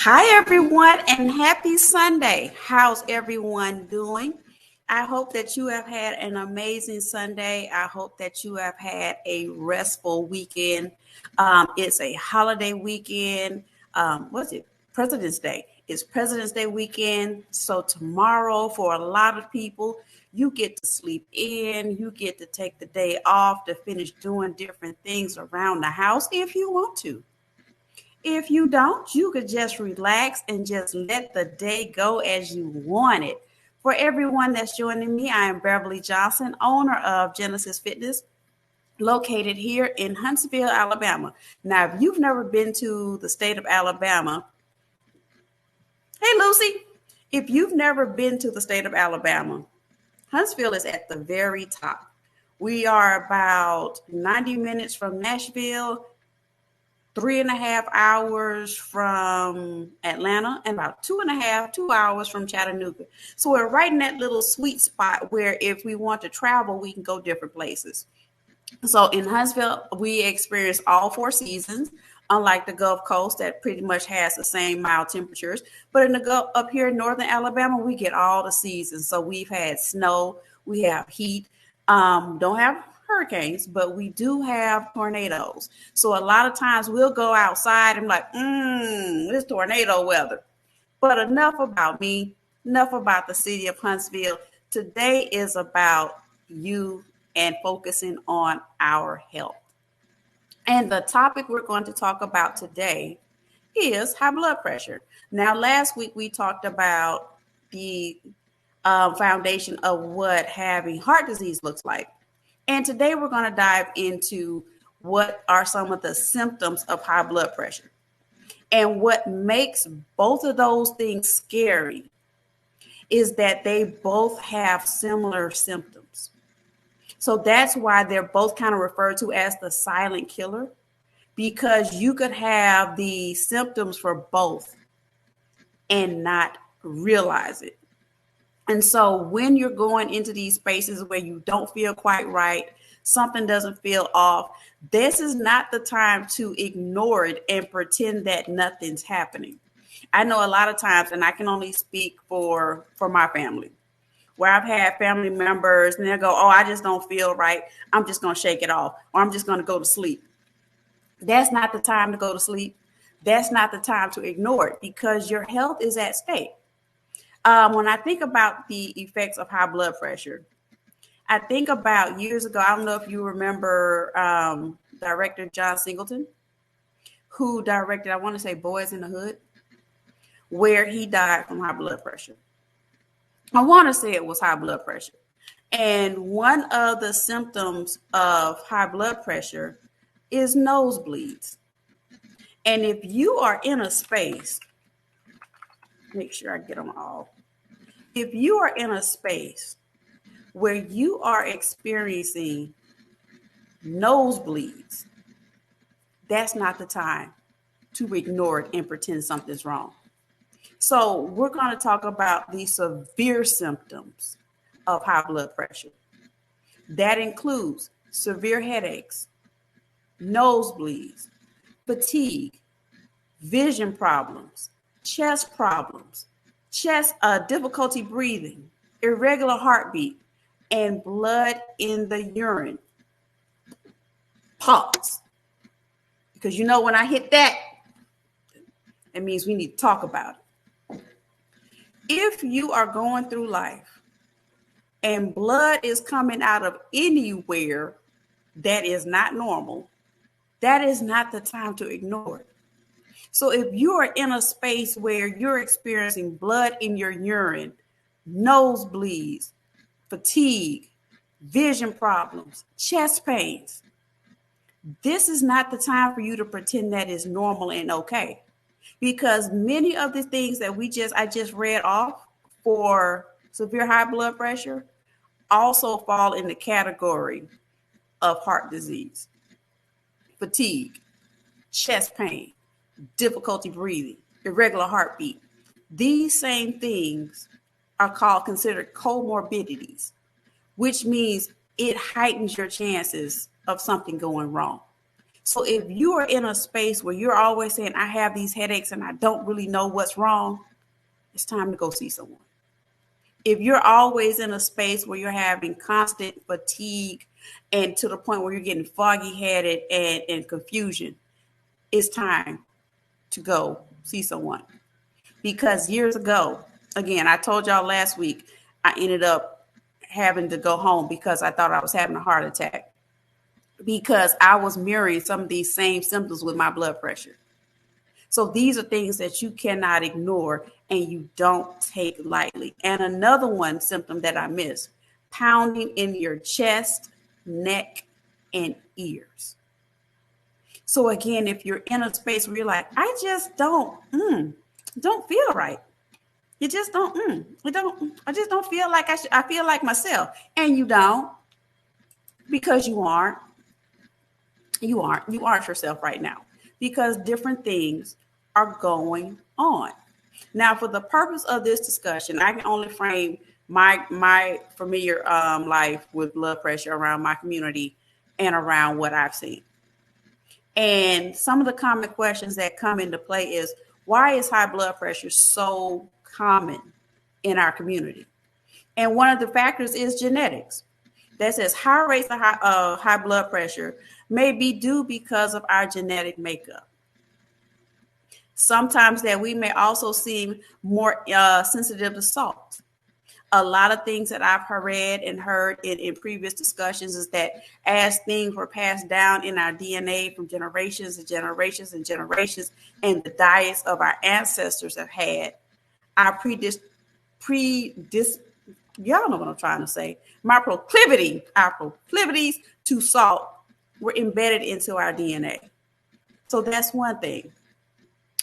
Hi, everyone, and happy Sunday. How's everyone doing? I hope that you have had an amazing Sunday. I hope that you have had a restful weekend. It's a holiday weekend. What's it? President's Day. It's President's Day weekend. So, tomorrow, for a lot of people, you get to sleep in. You get to take the day off to finish doing different things around the house if you want to. If you don't, you could just relax and just let the day go as you want it. For everyone that's joining me, I am Beverly Johnson, owner of Genesis Fitness, located here in Huntsville, Alabama. Now, if you've never been to the state of Alabama, hey, Lucy, if you've never been to the state of Alabama, Huntsville is at the very top. We are about 90 minutes from Nashville, 3.5 hours from Atlanta, and about 2.5, 2 hours from Chattanooga. So we're right in that little sweet spot where if we want to travel, we can go different places. So in Huntsville, we experience all four seasons, unlike the Gulf Coast that pretty much has the same mild temperatures. But in the Gulf, up here in northern Alabama, we get all the seasons. So we've had snow, we have heat, don't have hurricanes, but we do have tornadoes. So a lot of times we'll go outside and be like, this tornado weather. But enough about me, enough about the city of Huntsville. Today is about you and focusing on our health. And the topic we're going to talk about today is high blood pressure. Now, last week we talked about the foundation of what having heart disease looks like. And today we're going to dive into what are some of the symptoms of high blood pressure. And what makes both of those things scary is that they both have similar symptoms. So that's why they're both kind of referred to as the silent killer, because you could have the symptoms for both and not realize it. And so when you're going into these spaces where you don't feel quite right, something doesn't feel off, this is not the time to ignore it and pretend that nothing's happening. I know a lot of times, and I can only speak for my family, where I've had family members and they'll go, oh, I just don't feel right. I'm just going to shake it off, or I'm just going to go to sleep. That's not the time to go to sleep. That's not the time to ignore it, because your health is at stake. When I think about the effects of high blood pressure, I think about years ago, I don't know if you remember director John Singleton, who directed, I want to say, Boys in the Hood, where he died from high blood pressure. I want to say it was high blood pressure. And one of the symptoms of high blood pressure is nosebleeds. And if you are in a space, make sure I get them all. If you are in a space where you are experiencing nosebleeds, that's not the time to ignore it and pretend something's wrong. So we're going to talk about the severe symptoms of high blood pressure. That includes severe headaches, nosebleeds, fatigue, vision problems, chest difficulty breathing, irregular heartbeat, and blood in the urine. Pause. Because you know when I hit that, it means we need to talk about it. If you are going through life and blood is coming out of anywhere that is not normal, that is not the time to ignore it. So if you are in a space where you're experiencing blood in your urine, nosebleeds, fatigue, vision problems, chest pains, this is not the time for you to pretend that is normal and okay. Because many of the things that I just read off for severe high blood pressure also fall in the category of heart disease, fatigue, chest pain, difficulty breathing, irregular heartbeat. These same things are considered comorbidities, which means it heightens your chances of something going wrong. So if you are in a space where you're always saying, I have these headaches and I don't really know what's wrong, it's time to go see someone. If you're always in a space where you're having constant fatigue and to the point where you're getting foggy headed and confusion, it's time to go see someone. Because years ago, again, I told y'all last week, I ended up having to go home because I thought I was having a heart attack because I was mirroring some of these same symptoms with my blood pressure. So these are things that you cannot ignore and you don't take lightly. And another one symptom that I missed, pounding in your chest, neck, and ears. So again, if you're in a space where you're like, I just don't feel right. You just I just don't feel like I feel like myself. And you don't, because you aren't yourself right now, because different things are going on. Now, for the purpose of this discussion, I can only frame my familiar life with blood pressure around my community and around what I've seen. And some of the common questions that come into play is, why is high blood pressure so common in our community? And one of the factors is genetics. That says high rates of high blood pressure may be due because of our genetic makeup. Sometimes that we may also seem more sensitive to salt. A lot of things that I've read and heard in previous discussions is that as things were passed down in our DNA from generations and generations and generations, and the diets of our ancestors have had, our y'all know what I'm trying to say. Our proclivities to salt were embedded into our DNA. So that's one thing.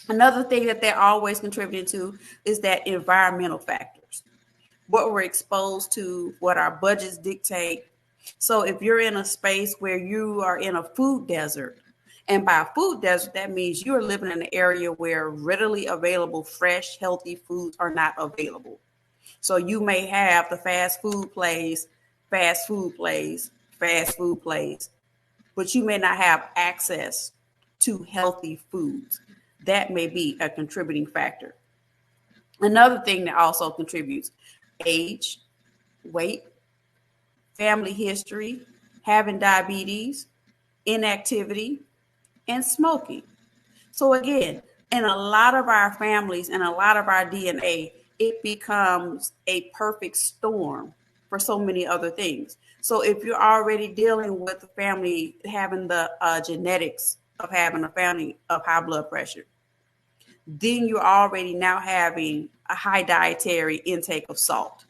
Another thing that they're always contributing to is that environmental factors, what we're exposed to, what our budgets dictate. So if you're in a space where you are in a food desert, and by a food desert, that means you're living in an area where readily available, fresh, healthy foods are not available. So you may have the fast food place, but you may not have access to healthy foods. That may be a contributing factor. Another thing that also contributes, age, weight, family history, having diabetes, inactivity, and smoking. So again, in a lot of our families and a lot of our DNA, it becomes a perfect storm for so many other things. So if you're already dealing with the family having the genetics of having a family of high blood pressure, then you're already now having a high dietary intake of salt.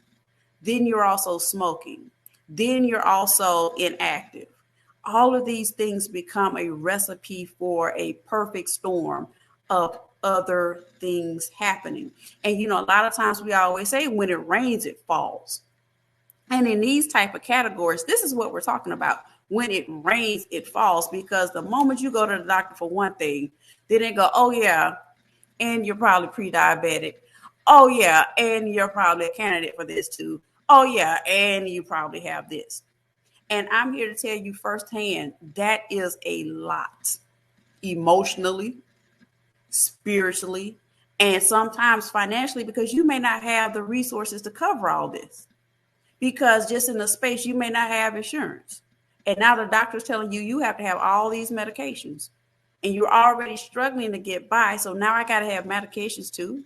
Then you're also smoking. Then you're also inactive. All of these things become a recipe for a perfect storm of other things happening. And, a lot of times we always say when it rains, it falls. And in these type of categories, this is what we're talking about. When it rains, it falls, because the moment you go to the doctor for one thing, then they go, oh, yeah, and you're probably pre-diabetic. Oh, yeah, and you're probably a candidate for this too. Oh, yeah, and you probably have this. And I'm here to tell you firsthand, that is a lot, emotionally, spiritually, and sometimes financially, because you may not have the resources to cover all this. Because just in the space, you may not have insurance. And now the doctor's telling you have to have all these medications. And you're already struggling to get by. So now I got to have medications too.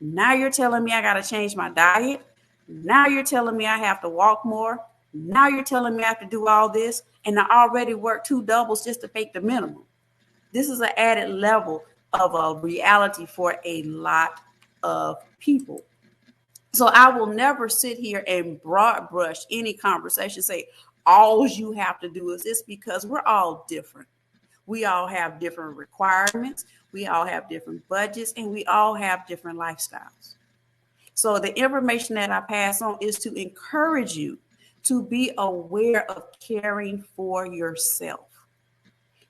Now you're telling me I got to change my diet. Now you're telling me I have to walk more. Now you're telling me I have to do all this. And I already work 2 doubles just to make the minimum. This is an added level of a reality for a lot of people. So I will never sit here and broad brush any conversation, say all you have to do is this, because we're all different. We all have different requirements. We all have different budgets, and we all have different lifestyles. So the information that I pass on is to encourage you to be aware of caring for yourself.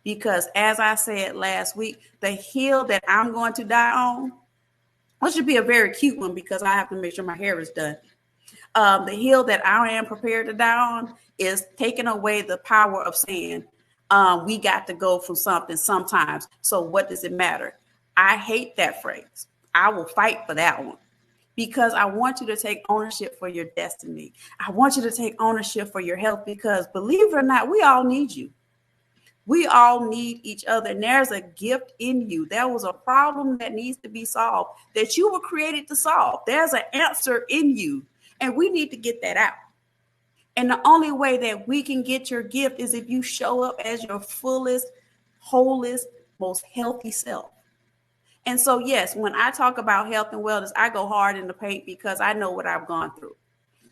Because as I said last week, the hill that I'm going to die on, which should be a very cute one because I have to make sure my hair is done. The hill that I am prepared to die on is taking away the power of saying, We got to go from something sometimes. So what does it matter? I hate that phrase. I will fight for that one because I want you to take ownership for your destiny. I want you to take ownership for your health because believe it or not, we all need you. We all need each other. And there's a gift in you. There was a problem that needs to be solved that you were created to solve. There's an answer in you. And we need to get that out. And the only way that we can get your gift is if you show up as your fullest, wholest, most healthy self. And so, yes, when I talk about health and wellness, I go hard in the paint because I know what I've gone through.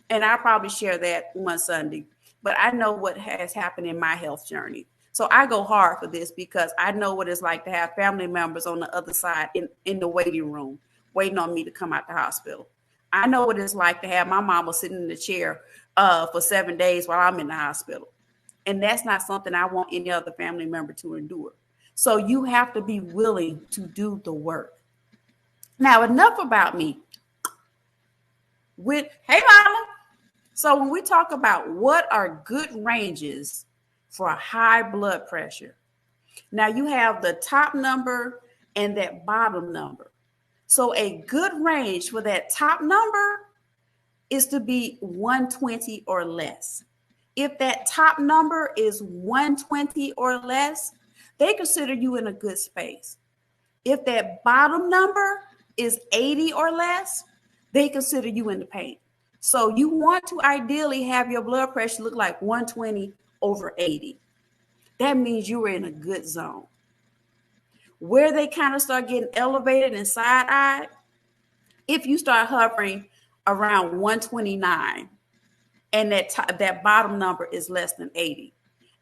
And I probably share that one Sunday, but I know what has happened in my health journey. So I go hard for this because I know what it's like to have family members on the other side in the waiting room, waiting on me to come out the hospital. I know what it's like to have my mama sitting in the chair for 7 days while I'm in the hospital. And that's not something I want any other family member to endure. So you have to be willing to do the work. Now, enough about me. Hey, mama. So when we talk about what are good ranges for a high blood pressure, now you have the top number and that bottom number. So a good range for that top number is to be 120 or less. If that top number is 120 or less, they consider you in a good space. If that bottom number is 80 or less, they consider you in the pain. So you want to ideally have your blood pressure look like 120 over 80. That means you are in a good zone. Where they kind of start getting elevated and side-eyed, if you start hovering around 129 and that bottom number is less than 80.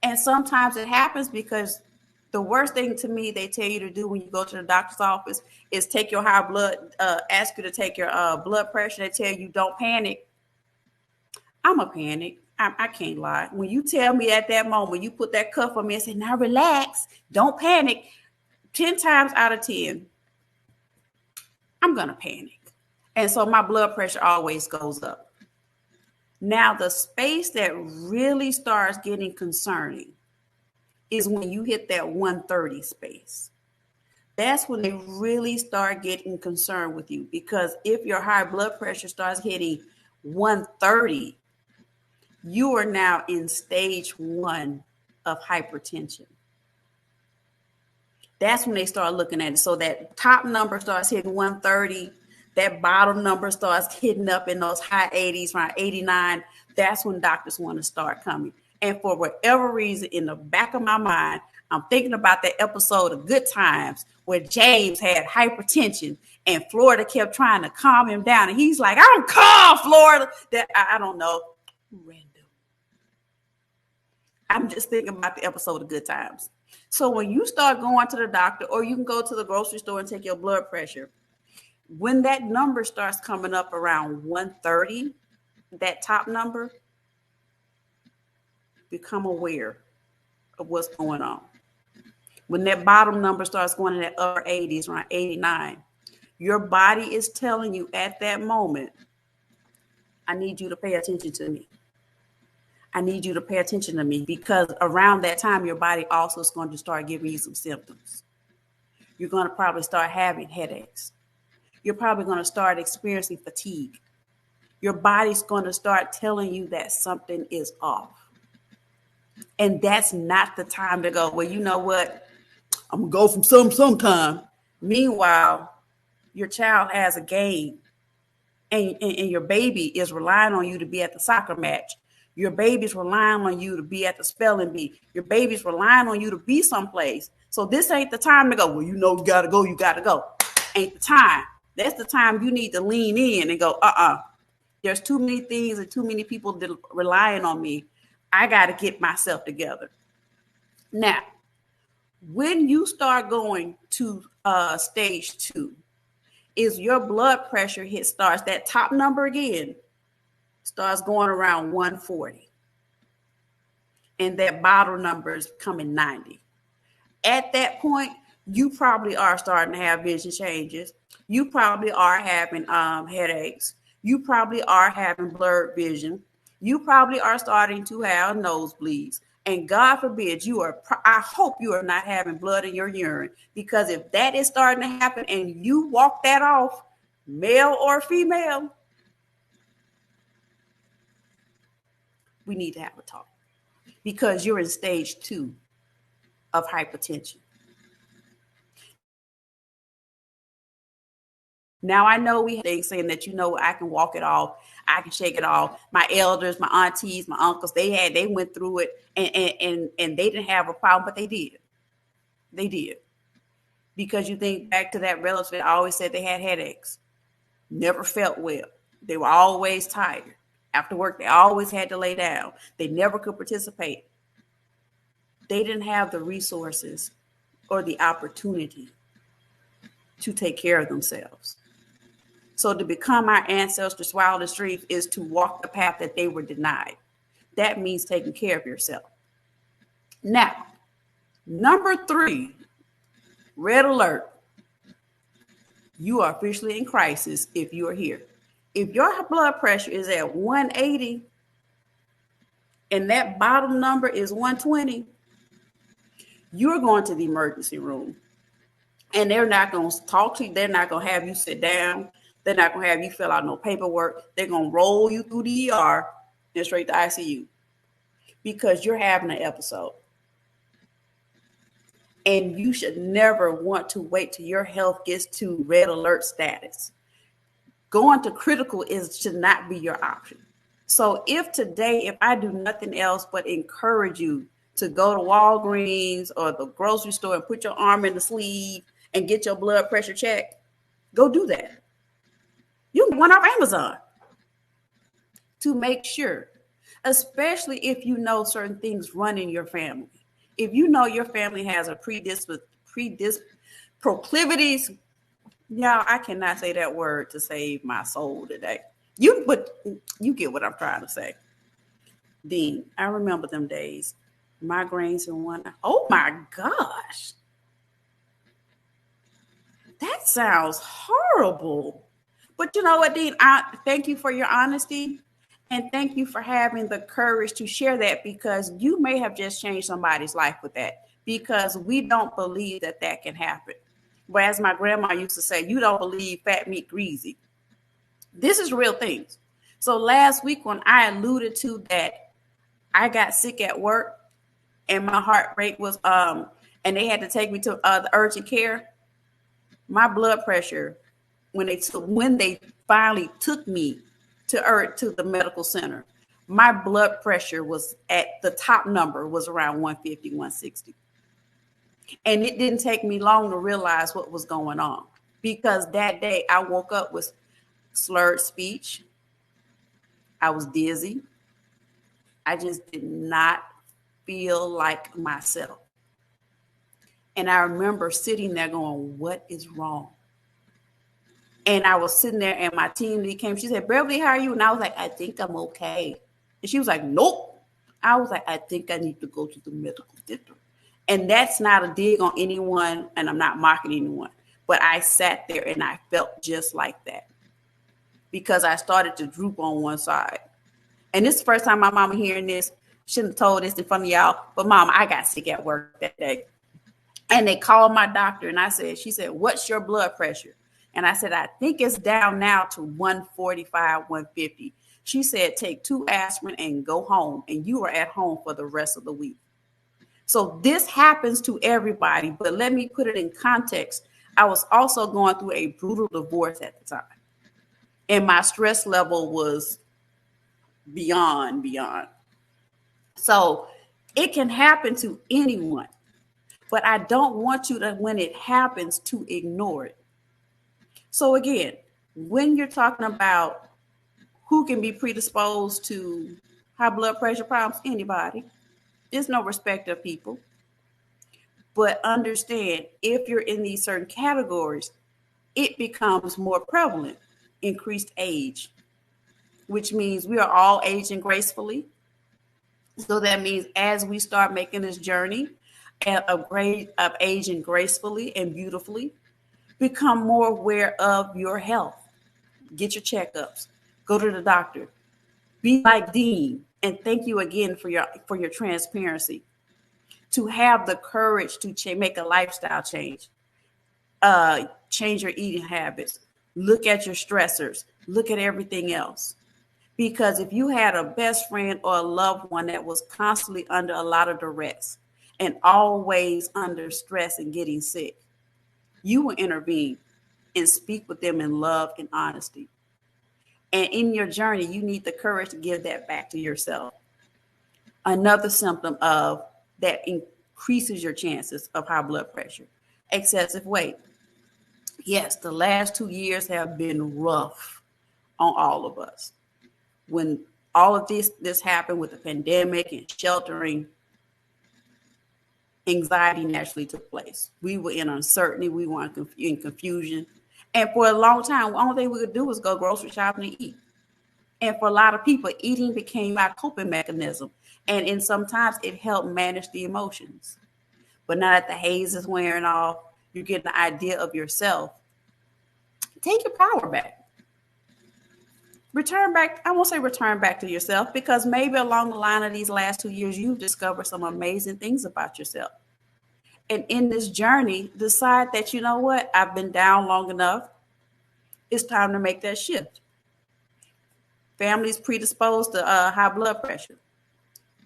And sometimes it happens because the worst thing to me they tell you to do when you go to the doctor's office is take your high blood, ask you to take your blood pressure. They tell you don't panic. I'm a panic. I can't lie. When you tell me at that moment, you put that cuff on me and say, now relax, don't panic. 10 times out of 10, I'm going to panic. And so my blood pressure always goes up. Now, the space that really starts getting concerning is when you hit that 130 space. That's when they really start getting concerned with you, because if your high blood pressure starts hitting 130, you are now in stage 1 of hypertension. That's when they start looking at it. So that top number starts hitting 130, that bottom number starts hitting up in those high 80s, around 89. That's when doctors want to start coming. And for whatever reason, in the back of my mind, I'm thinking about that episode of Good Times where James had hypertension and Florida kept trying to calm him down. And he's like, I don't call Florida. That I don't know. Random. I'm just thinking about the episode of Good Times. So when you start going to the doctor, or you can go to the grocery store and take your blood pressure, when that number starts coming up around 130, that top number, become aware of what's going on. When that bottom number starts going in that upper 80s, around 89, your body is telling you at that moment, I need you to pay attention to me. I need you to pay attention to me, because around that time, your body also is going to start giving you some symptoms. You're going to probably start having headaches. You're probably going to start experiencing fatigue. Your body's going to start telling you that something is off. And that's not the time to go, well, you know what? I'm going to go from sometime. Meanwhile, your child has a game and your baby is relying on you to be at the soccer match. Your baby's relying on you to be at the spelling bee. Your baby's relying on you to be someplace. So this ain't the time to go, well, you know, you got to go. Ain't the time. That's the time you need to lean in and go, there's too many things and too many people relying on me. I got to get myself together. Now, when you start going to stage 2, is your blood pressure starts that top number again, starts going around 140. And that bottom number is coming 90. At that point, you probably are starting to have vision changes. You probably are having headaches. You probably are having blurred vision. You probably are starting to have nosebleeds. And God forbid I hope you are not having blood in your urine, because if that is starting to happen and you walk that off, male or female, we need to have a talk, because you're in stage 2 of hypertension. Now I know we have things saying that, I can walk it off, I can shake it off. My elders, my aunties, my uncles, they went through it, and they didn't have a problem, but they did. They did. Because you think back to that relative that always said they had headaches, never felt well. They were always tired. After work, they always had to lay down. They never could participate. They didn't have the resources or the opportunity to take care of themselves. So to become our ancestors' wildest dreams is to walk the path that they were denied. That means taking care of yourself. Now, number 3, red alert. You are officially in crisis if you are here. If your blood pressure is at 180 and that bottom number is 120, you're going to the emergency room. And they're not going to talk to you. They're not going to have you sit down. They're not going to have you fill out no paperwork. They're going to roll you through the ER and straight to ICU, because you're having an episode. And you should never want to wait till your health gets to red alert status. Going to critical should not be your option. So if I do nothing else but encourage you to go to Walgreens or the grocery store and put your arm in the sleeve and get your blood pressure checked, go do that. You can get one off Amazon to make sure, especially if you know certain things run in your family. If you know your family has a proclivities, I cannot say that word to save my soul today. But you get what I'm trying to say. Dean, I remember them days. Migraines and one. Oh my gosh. That sounds horrible. But you know what, Dean? I thank you for your honesty, and thank you for having the courage to share that, because you may have just changed somebody's life with that, because we don't believe that can happen. But as my grandma used to say, you don't believe fat meat greasy. This is real things. So last week when I alluded to that, I got sick at work and my heart rate was, and they had to take me to the urgent care. My blood pressure, when they finally took me to the medical center, my blood pressure was at the top number was around 150, 160. And it didn't take me long to realize what was going on, because that day I woke up with slurred speech. I was dizzy. I just did not feel like myself. And I remember sitting there going, what is wrong? And I was sitting there and my team lead came. She said, Beverly, how are you? And I was like, I think I'm okay. And she was like, nope. I was like, I think I need to go to the medical center. And that's not a dig on anyone, and I'm not mocking anyone. But I sat there and I felt just like that, because I started to droop on one side. And this is the first time my mama hearing this. Shouldn't have told this in front of y'all. But Mama, I got sick at work that day. And they called my doctor and she said, what's your blood pressure? And I said, I think it's down now to 145, 150. She said, take 2 aspirin and go home. And you are at home for the rest of the week. So this happens to everybody. But let me put it in context. I was also going through a brutal divorce at the time. And my stress level was beyond. So it can happen to anyone. But I don't want you to, when it happens, to ignore it. So again, when you're talking about who can be predisposed to high blood pressure problems, anybody. There's no respect of people. But understand, if you're in these certain categories, it becomes more prevalent. Increased age, which means we are all aging gracefully. So that means as we start making this journey of aging gracefully and beautifully, become more aware of your health. Get your checkups. Go to the doctor. Be like Dean. And thank you again for your transparency. To have the courage to make a lifestyle change, change your eating habits, look at your stressors, look at everything else. Because if you had a best friend or a loved one that was constantly under a lot of duress and always under stress and getting sick, you will intervene and speak with them in love and honesty. And in your journey, you need the courage to give that back to yourself. Another symptom of that increases your chances of high blood pressure, excessive weight. Yes, the last 2 years have been rough on all of us. When all of this happened with the pandemic and sheltering, anxiety naturally took place. We were in uncertainty. We were in confusion. And for a long time, the only thing we could do was go grocery shopping and eat. And for a lot of people, eating became our coping mechanism. And in sometimes it helped manage the emotions. But now that the haze is wearing off, you get an idea of yourself. Take your power back. Return back. I won't say return back to yourself, because maybe along the line of these last 2 years, you've discovered some amazing things about yourself. And in this journey, decide that, you know what, I've been down long enough. It's time to make that shift. Families predisposed to high blood pressure.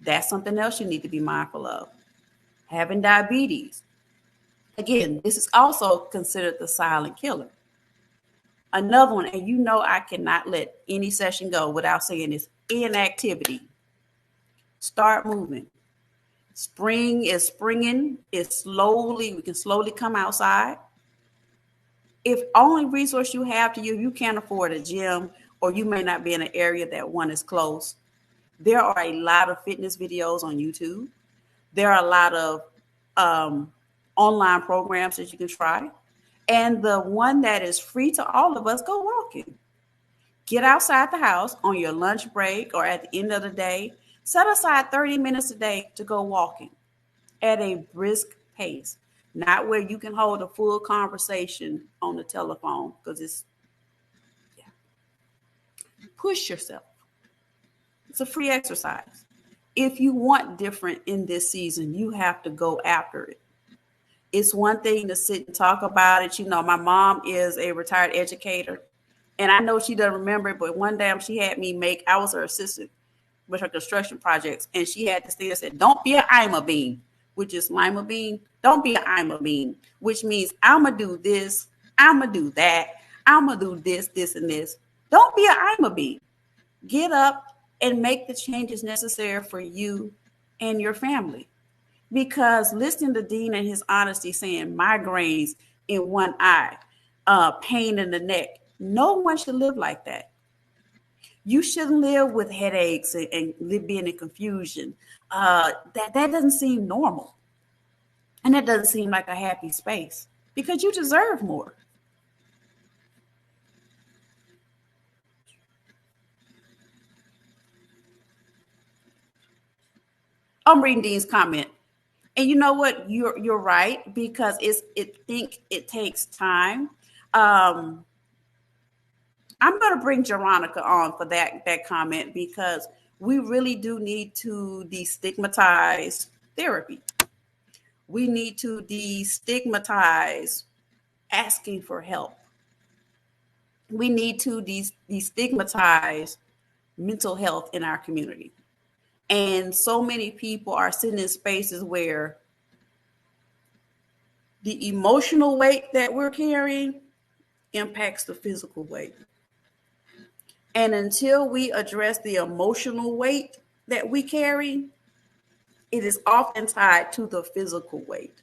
That's something else you need to be mindful of. Having diabetes. Again, this is also considered the silent killer. Another one, and you know I cannot let any session go without saying this: inactivity. Start moving. Spring is springing. We can slowly come outside. If only resource you have to you can't afford a gym, or you may not be in an area that one is close, there are a lot of fitness videos on YouTube. There are a lot of online programs that you can try. And the one that is free to all of us, go walking. Get outside the house on your lunch break or at the end of the day. Set aside 30 minutes a day to go walking at a brisk pace, not where you can hold a full conversation on the telephone, because push yourself. It's a free exercise. If you want different in this season, you have to go after it. It's one thing to sit and talk about it. You know, my mom is a retired educator, and I know she doesn't remember it, but one day she had me I was her assistant with her construction projects, and she had this thing that said, don't be an Ima bean, which is lima bean. Don't be an Ima bean, which means I'm going to do this, I'm going to do that, I'm going to do this, this, and this. Don't be an Ima bean. Get up and make the changes necessary for you and your family. Because listening to Dean and his honesty saying migraines in one eye, pain in the neck, no one should live like that. You shouldn't live with headaches and being in confusion. That doesn't seem normal. And that doesn't seem like a happy space, because you deserve more. I'm reading Dean's comment. And you know what? You're right, because it takes time. I'm going to bring Jeronica on for that comment, because we really do need to destigmatize therapy. We need to destigmatize asking for help. We need to destigmatize mental health in our community. And so many people are sitting in spaces where the emotional weight that we're carrying impacts the physical weight. And until we address the emotional weight that we carry, it is often tied to the physical weight.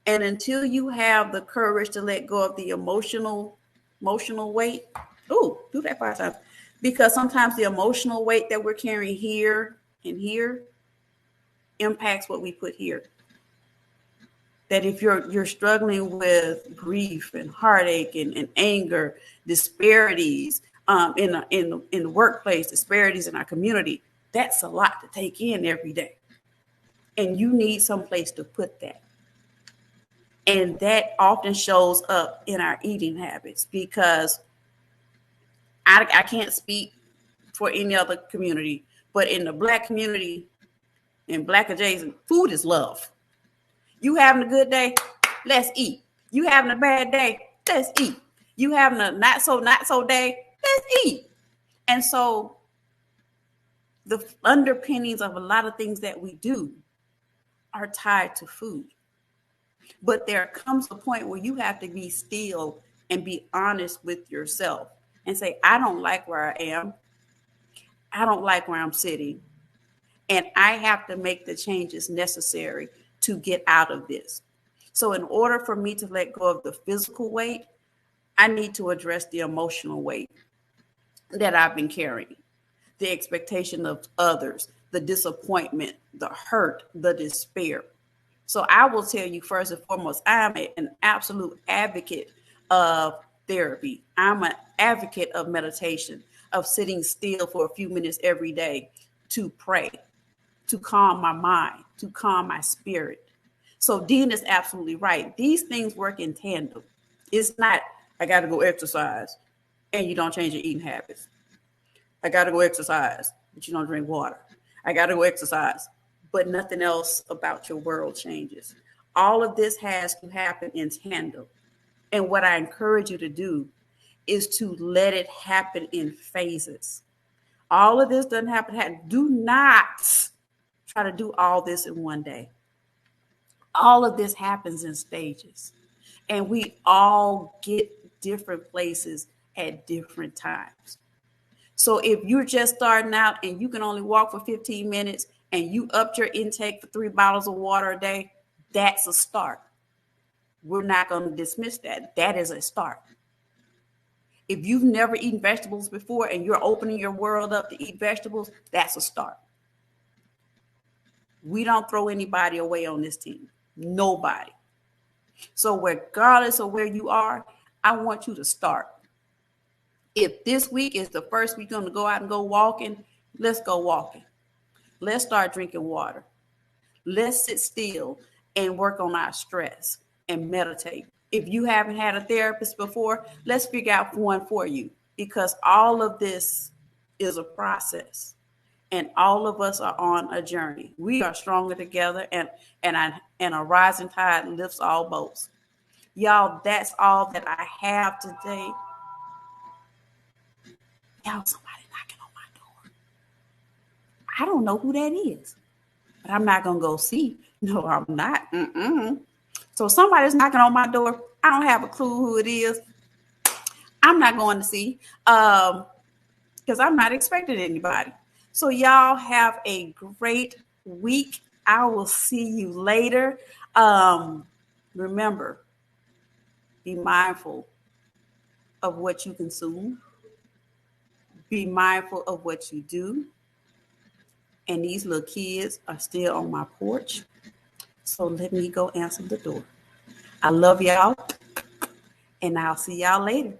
And until you have the courage to let go of the emotional weight, do that 5 times. Because sometimes the emotional weight that we're carrying here and here impacts what we put here. That if you're struggling with grief and heartache and anger, disparities in the workplace, disparities in our community, that's a lot to take in every day. And you need some place to put that. And that often shows up in our eating habits, because I can't speak for any other community, But in the Black community, in Black adjacent, food is love. You having a good day? Let's eat. You having a bad day? Let's eat. You having a not so day? Let's eat. And so the underpinnings of a lot of things that we do are tied to food. But there comes a point where you have to be still and be honest with yourself and say, I don't like where I am. I don't like where I'm sitting. And I have to make the changes necessary to get out of this. So in order for me to let go of the physical weight, I need to address the emotional weight that I've been carrying, the expectation of others, the disappointment, the hurt, the despair. So I will tell you first and foremost, I'm an absolute advocate of therapy. I'm an advocate of meditation, of sitting still for a few minutes every day to pray, to calm my mind, to calm my spirit. So Dean is absolutely right. These things work in tandem. It's not, I got to go exercise and you don't change your eating habits. I got to go exercise, but you don't drink water. I got to go exercise, but nothing else about your world changes. All of this has to happen in tandem. And what I encourage you to do is to let it happen in phases. All of this doesn't happen. Do not try to do all this in one day. All of this happens in stages. And we all get different places at different times. So if you're just starting out and you can only walk for 15 minutes and you upped your intake for 3 bottles of water a day, that's a start. We're not going to dismiss that. That is a start. If you've never eaten vegetables before and you're opening your world up to eat vegetables, that's a start. We don't throw anybody away on this team. Nobody. So regardless of where you are, I want you to start. If this week is the first week you're going to go out and go walking, let's go walking. Let's start drinking water. Let's sit still and work on our stress and meditate. If you haven't had a therapist before, let's figure out one for you, because all of this is a process and all of us are on a journey. We are stronger together, and a rising tide lifts all boats. Y'all, that's all that I have today. Y'all, somebody knocking on my door. I don't know who that is, but I'm not going to go see. No, I'm not. So somebody's knocking on my door. I don't have a clue who it is. I'm not going to see because I'm not expecting anybody. So y'all have a great week. I will see you later. Remember, be mindful of what you consume. Be mindful of what you do. And these little kids are still on my porch. So let me go answer the door. I love y'all. And I'll see y'all later.